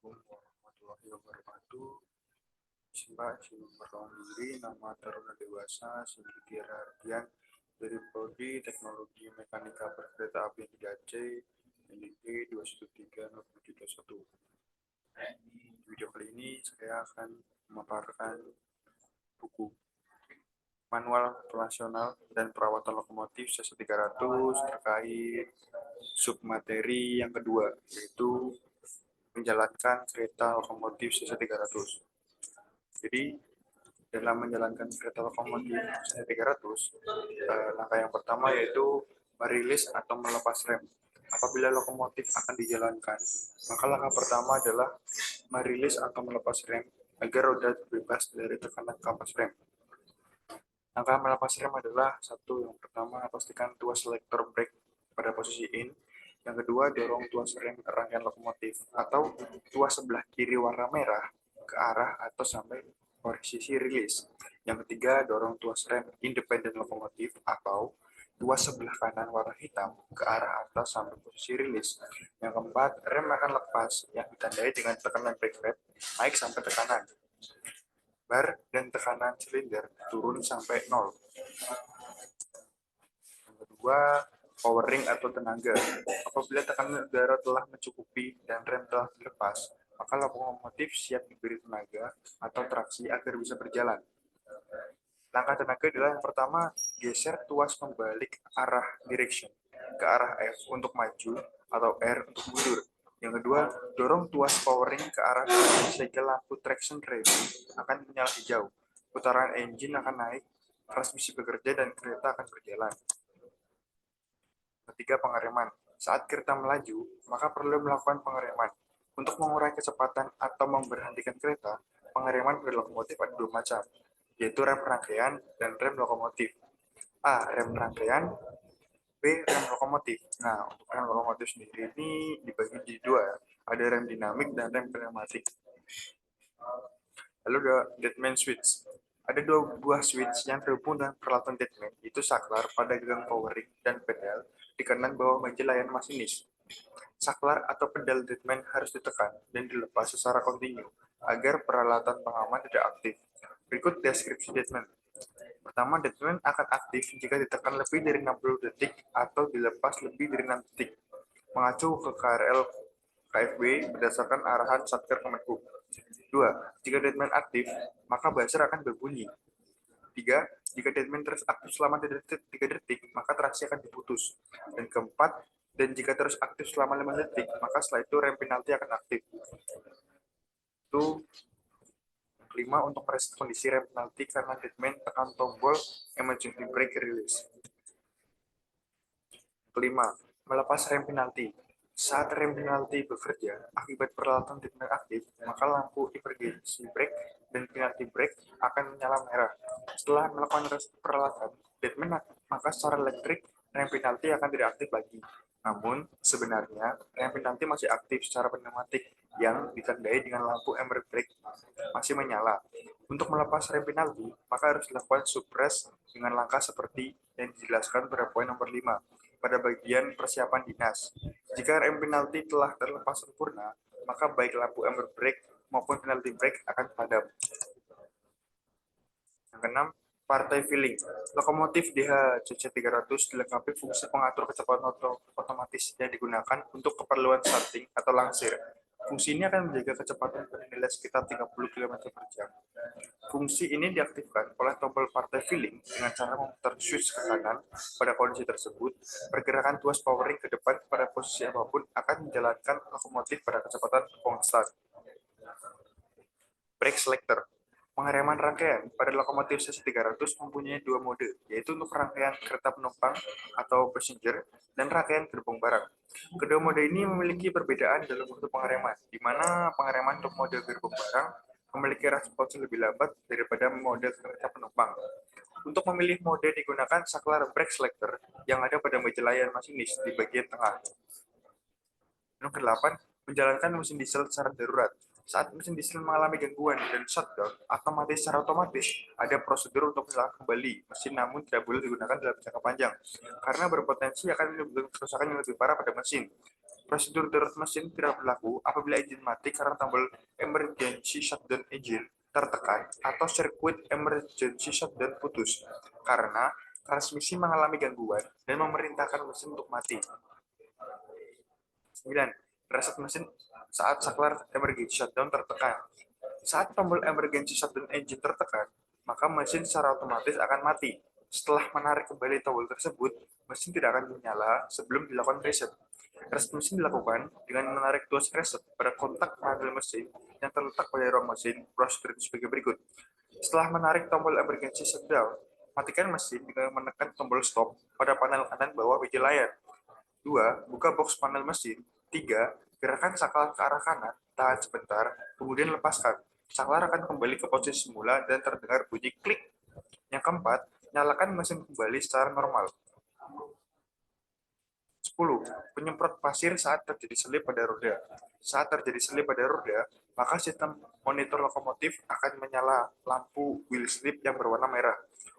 Assalamualaikum warahmatullahi wabarakatuh. Simak perkenalan diri, nama taruna dewasa Sigit Ardian dari Prodi Teknologi Mekanika Perkereta Apian 3C NIP 2130721. Di video kali ini saya akan memaparkan buku Manual Operasional dan Perawatan Lokomotif CC300 terkait submateri yang kedua, yaitu menjalankan kereta lokomotif CC300. Jadi, dalam menjalankan kereta lokomotif CC300, langkah yang pertama yaitu merilis atau melepas rem. Apabila lokomotif akan dijalankan, maka langkah pertama adalah merilis atau melepas rem agar roda bebas dari tekanan kapas rem. Langkah melepas rem adalah satu, yang pertama pastikan tuas selektor brake pada posisi in. Yang kedua, dorong tuas rem rangkaian lokomotif atau tuas sebelah kiri warna merah ke arah atau sampai posisi rilis. Yang ketiga, dorong tuas rem independen lokomotif atau tuas sebelah kanan warna hitam ke arah atas sampai posisi rilis. Yang keempat, rem akan lepas yang ditandai dengan tekanan brake pad naik sampai tekanan bar dan tekanan silinder turun sampai 0. Yang kedua, powering atau tenaga. Apabila tekanan udara telah mencukupi dan rem telah dilepas, maka lokomotif siap diberi tenaga atau traksi agar bisa berjalan. Langkah tenaga adalah yang pertama, geser tuas membalik arah direction ke arah F untuk maju atau R untuk mundur. Yang kedua, dorong tuas powering ke arah kanan sehingga lampu traction radio akan menyala hijau. Putaran engine akan naik, transmisi bekerja, dan kereta akan berjalan. Ketiga, pengereman. Saat kereta melaju, maka perlu melakukan pengereman. Untuk mengurai kecepatan atau memberhentikan kereta, pengereman pada lokomotif ada dua macam, yaitu rem rangkaian dan rem lokomotif. A. Rem rangkaian. B. Rem lokomotif. Nah, untuk rem lokomotif sendiri ini dibagi jadi dua. Ada rem dinamik dan rem pneumatik. Lalu ada deadman switch. Ada dua buah switch yang terhubung dengan peralatan deadman, yaitu saklar pada gagang powering dan pedal di kanan bawah meja layanan masinis. Saklar atau pedal deadman harus ditekan dan dilepas secara kontinu agar peralatan pengaman tidak aktif. Berikut deskripsi deadman. Pertama, deadman akan aktif jika ditekan lebih dari 60 detik atau dilepas lebih dari 6 detik. Mengacu ke KRL KFB berdasarkan arahan Satker Kemenhub. 2. Jika deadman aktif, maka buzzer akan berbunyi. 3. Jika deadman terus aktif selama 3 detik, maka traksi akan diputus. Dan keempat, dan jika terus aktif selama 5 detik, maka setelah itu rem penalti akan aktif. Itu kelima, untuk mereset kondisi rem penalti karena deadman tekan tombol emergency brake release. Kelima, melepas rem penalti. Saat rem penalti bekerja akibat peralatan deadman aktif, maka lampu emergency brake dan penalty brake akan menyala merah. Setelah melakukan reset peralatan deadman, maka secara elektrik rem penalti akan tidak aktif lagi. Namun, sebenarnya rem penalti masih aktif secara pneumatik yang ditandai dengan lampu emergency brake masih menyala. Untuk melepas rem penalti, maka harus dilakukan suppress dengan langkah seperti yang dijelaskan pada poin nomor 5 pada bagian persiapan dinas. Jika rem penalti telah terlepas sempurna, maka baik lampu amber brake maupun penalty brake akan padam. Yang keenam, partai filling. Lokomotif DH-CC300 dilengkapi fungsi pengatur kecepatan otomatis yang digunakan untuk keperluan starting atau langsir. Fungsi ini akan menjaga kecepatan bernilai sekitar 30 km per jam. Fungsi ini diaktifkan oleh tombol partai filling dengan cara memutar switch ke kanan. Pada kondisi tersebut, pergerakan tuas powering ke depan pada posisi apapun akan menjalankan lokomotif pada kecepatan konstan. Brake selector. Pengereman rangkaian pada lokomotif CC300 mempunyai dua mode, yaitu untuk rangkaian kereta penumpang atau passenger dan rangkaian gerbong barang. Kedua mode ini memiliki perbedaan dalam waktu pengereman, di mana pengereman untuk mode gerbong barang memiliki respons lebih lambat daripada mode kereta penumpang. Untuk memilih mode digunakan saklar brake selector yang ada pada meja layanan masinis di bagian tengah. Yang ke-8, menjalankan mesin diesel secara darurat. Saat mesin diesel mengalami gangguan dan shutdown, secara otomatis ada prosedur untuk menyalakan kembali mesin, namun tidak boleh digunakan dalam jangka panjang karena berpotensi akan menimbulkan kerusakan yang lebih parah pada mesin. Prosedur darurat mesin tidak berlaku apabila engine mati karena tombol emergency shutdown engine tertekan atau sirkuit emergency shutdown putus karena transmisi mengalami gangguan dan memerintahkan mesin untuk mati. 9. Reset mesin saat saklar emergency shutdown tertekan. Saat tombol emergency shutdown engine tertekan, maka mesin secara otomatis akan mati. Setelah menarik kembali tombol tersebut, mesin tidak akan menyala sebelum dilakukan reset. Reset mesin dilakukan dengan menarik tuas reset pada kontak panel mesin yang terletak pada ruang mesin. Prosedur sebagai berikut. Setelah menarik tombol emergency shutdown, matikan mesin dengan menekan tombol stop pada panel kanan bawah biji layar. 2. Buka box panel mesin. 3. Gerakan saklar ke arah kanan, tahan sebentar, kemudian lepaskan. Saklar akan kembali ke posisi semula dan terdengar bunyi klik. Yang keempat, nyalakan mesin kembali secara normal. 10. Penyemprot pasir saat terjadi selip pada roda. Saat terjadi selip pada roda, maka sistem monitor lokomotif akan menyala lampu wheel slip yang berwarna merah.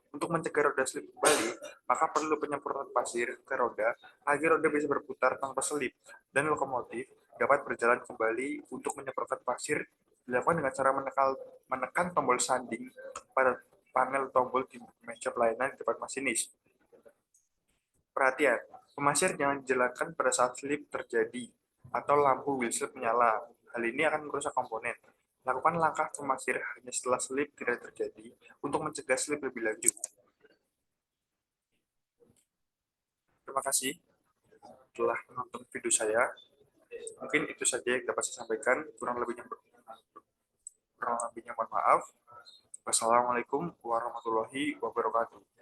Untuk mencegah roda slip kembali, maka perlu penyemprotan pasir ke roda agar roda bisa berputar tanpa selip dan lokomotif dapat berjalan kembali. Untuk menyemprotkan pasir dilakukan dengan cara menekan tombol sanding pada panel tombol di meja pelayanan di depan masinis. Perhatian, pemasir jangan dijalankan pada saat slip terjadi atau lampu wheel slip menyala. Hal ini akan merusak komponen. Lakukan langkah pemasir hanya setelah slip tidak terjadi untuk mencegah slip lebih lanjut. Terima kasih telah menonton video saya. Mungkin itu saja yang dapat saya sampaikan. Kurang lebihnya mohon maaf. Wassalamualaikum warahmatullahi wabarakatuh.